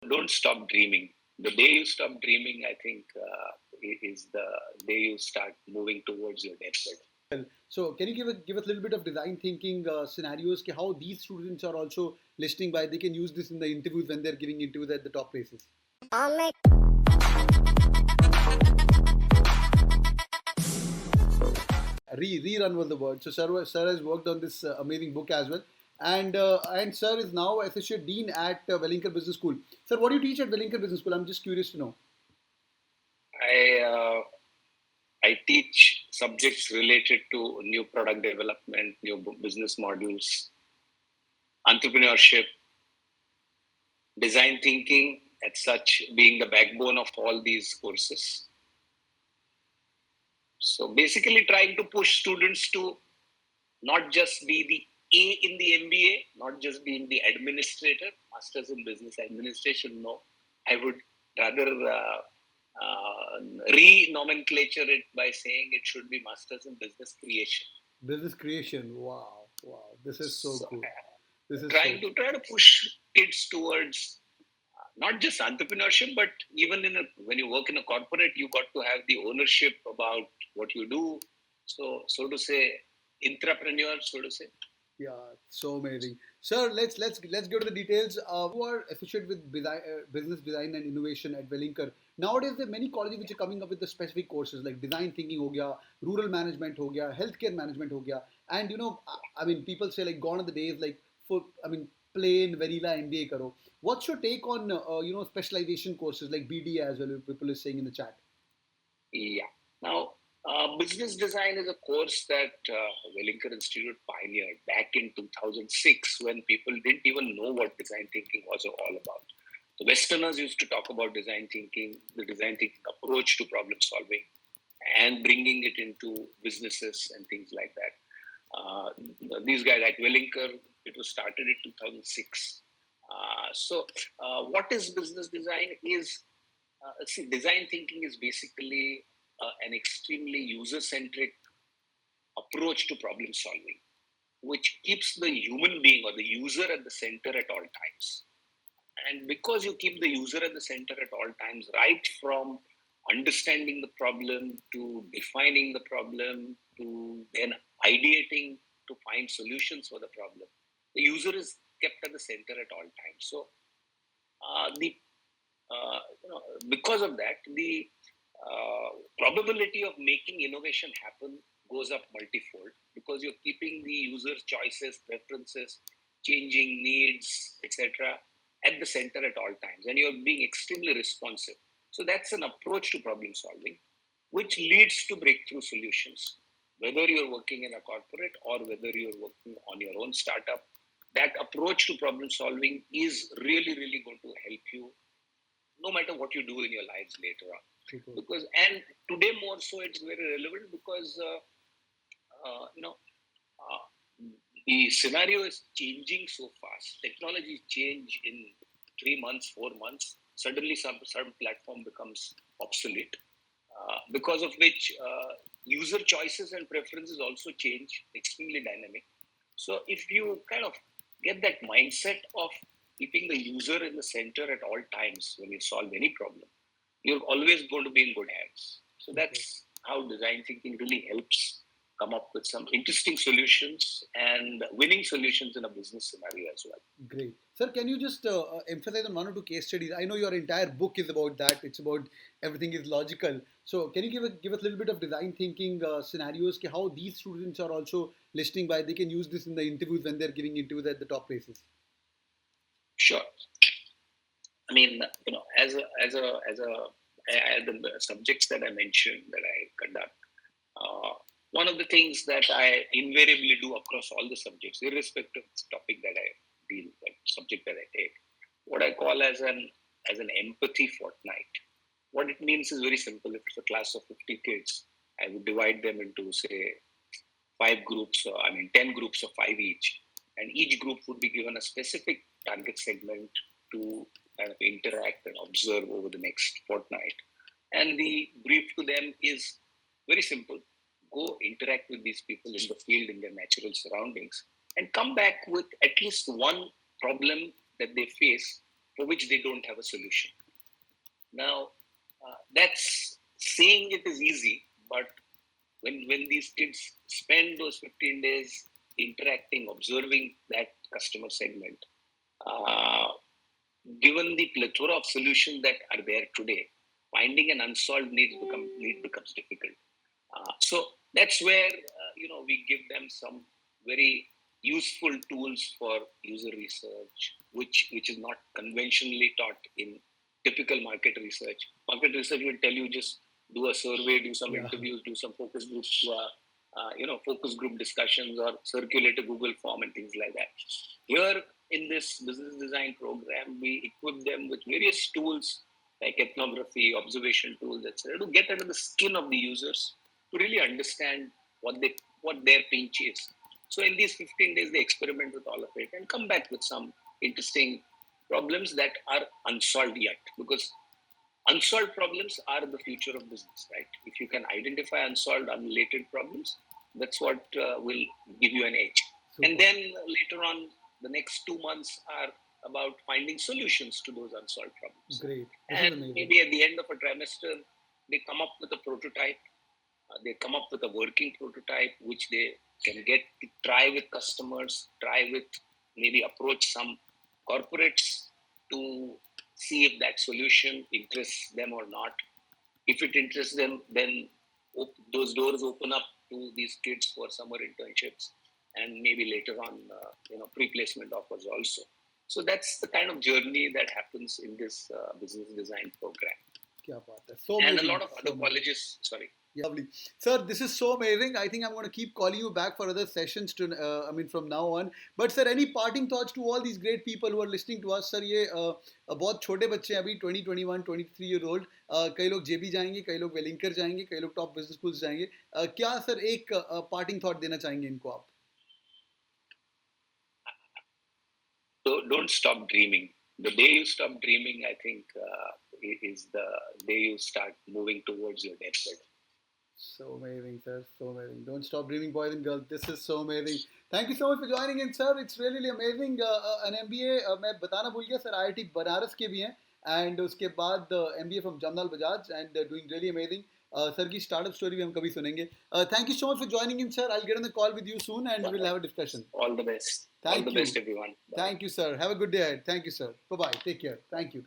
don't stop dreaming. The day you stop dreaming, I think, is the day you start moving towards your deathbed. So can you give us a little bit of design thinking scenarios, how these students are also listening by, they can use this in the interviews when they're giving interviews at the top places? Rerun was the word. So sir has worked on this amazing book as well. And sir is now associate dean at Welingkar Business School. Sir, what do you teach at Welingkar Business School? I'm just curious to know. I teach subjects related to new product development, new business models, entrepreneurship, design thinking, as such being the backbone of all these courses. So basically trying to push students to not just be the A in the MBA, not just being the administrator, Masters in Business Administration. No, I would rather re-nomenclature it by saying it should be Masters in Business Creation. Business creation. Wow. This is so cool. This is try to push kids towards not just entrepreneurship, but even when you work in a corporate, you got to have the ownership about what you do. So to say, intrapreneur, so to say. Yeah, so amazing. Sir, let's go to the details. Who are associated with business design and innovation at Welingkar? Nowadays, there are many colleges which are coming up with the specific courses like design thinking ho gaya, rural management ho gaya, healthcare management ho gaya. And I mean, people say like gone are the days like plain vanilla MBA karo. What's your take on specialization courses like BD as well? People are saying in the chat. Yeah. Now, business design is a course that Welingkar Institute pioneered back in 2006 when people didn't even know what design thinking was all about. The Westerners used to talk about design thinking, the design thinking approach to problem solving, and bringing it into businesses and things like that. These guys at Welingkar, it was started in 2006. What is business design? Design thinking is basically an extremely user-centric approach to problem solving, which keeps the human being or the user at the center at all times. And because you keep the user at the center at all times, right from understanding the problem to defining the problem to then ideating to find solutions for the problem, the user is kept at the center at all times. So, because of that, the probability of making innovation happen goes up multifold because you're keeping the user's choices, preferences, changing needs, etc. at the center at all times, and you're being extremely responsive. So that's an approach to problem solving, which leads to breakthrough solutions. Whether you're working in a corporate or whether you're working on your own startup, that approach to problem solving is really, really going to help you no matter what you do in your lives later on. And today more so it's very relevant because the scenario is changing so fast. Technology change in 3 months, 4 months. Suddenly some platform becomes obsolete, because of which user choices and preferences also change, extremely dynamic. So if you kind of get that mindset of keeping the user in the center at all times when you solve any problem, you're always going to be in good hands. So that's how design thinking really helps come up with some interesting solutions and winning solutions in a business scenario as well. Great. Sir, can you just emphasize on one or two case studies? I know your entire book is about that. It's about everything is logical. So can you give us a little bit of design thinking scenarios, how these students are also listening by, they can use this in the interviews when they're giving interviews at the top places? Sure. I mean, as the subjects that I mentioned that I conduct, one of the things that I invariably do across all the subjects, irrespective of the topic that I deal with, subject that I take, what I call as an empathy fortnight. What it means is very simple. If it's a class of 50 kids, I would divide them into, say, 10 groups of 5 each. And each group would be given a specific target segment to kind of interact and observe over the next fortnight. And the brief to them is very simple. Go interact with these people in the field, in their natural surroundings, and come back with at least one problem that they face for which they don't have a solution. Now, that's saying it is easy, but when these kids spend those 15 days interacting, observing that customer segment, given the plethora of solutions that are there today, finding an unsolved need becomes difficult. So that's where we give them some very useful tools for user research, which is not conventionally taught in typical market research. Market research will tell you just do a survey, do some interviews, do some focus groups, focus group discussions, or circulate a Google form and things like that. Here in this business design program, we equip them with various tools like ethnography, observation tools, etc., to get under the skin of the users to really understand what their pinch is. So in these 15 days, they experiment with all of it and come back with some interesting problems that are unsolved yet, because unsolved problems are the future of business, right? If you can identify unsolved, unrelated problems, that's what will give you an edge. Super. And then later on, the next 2 months are about finding solutions to those unsolved problems. Great. And maybe at the end of a trimester, they come up with a prototype. They come up with a working prototype, which they can get to try with customers, maybe approach some corporates to see if that solution interests them or not. If it interests them, then those doors open up to these kids for summer internships and maybe later on, pre-placement offers also. So that's the kind of journey that happens in this business design program. And a lot of other colleges, sorry. Yeah, lovely. Sir, this is so amazing. I think I'm going to keep calling you back for other sessions from now on. But sir, any parting thoughts to all these great people who are listening to us? Sir, ये बहुत छोटे बच्चे हैं अभी 20, 21, 23 year old. कई लोग JB जाएंगे, कई लोग Welingkar जाएंगे, कई लोग टॉप बिजनेस स्कूल्स जाएंगे. क्या सर एक parting thought देना चाहेंगे इनको आप? Don't stop dreaming. The day you stop dreaming, I think, is the day you start moving towards your deathbed. So amazing, sir. So amazing. Don't stop dreaming, boys and girls. This is so amazing. Thank you so much for joining in, sir. It's really amazing. An MBA, मैं बताना भूल गया, sir. IIT Banaras के भी हैं, and उसके बाद MBA from Jamnal Bajaj, and doing really amazing. Sir की startup story भी हम कभी सुनेंगे. Thank you so much for joining in, sir. I'll get on the call with you soon, and we'll have a discussion. All the best. All the best, everyone. Bye. Thank you, sir. Have a good day ahead. Thank you, sir. Bye bye. Take care. Thank you.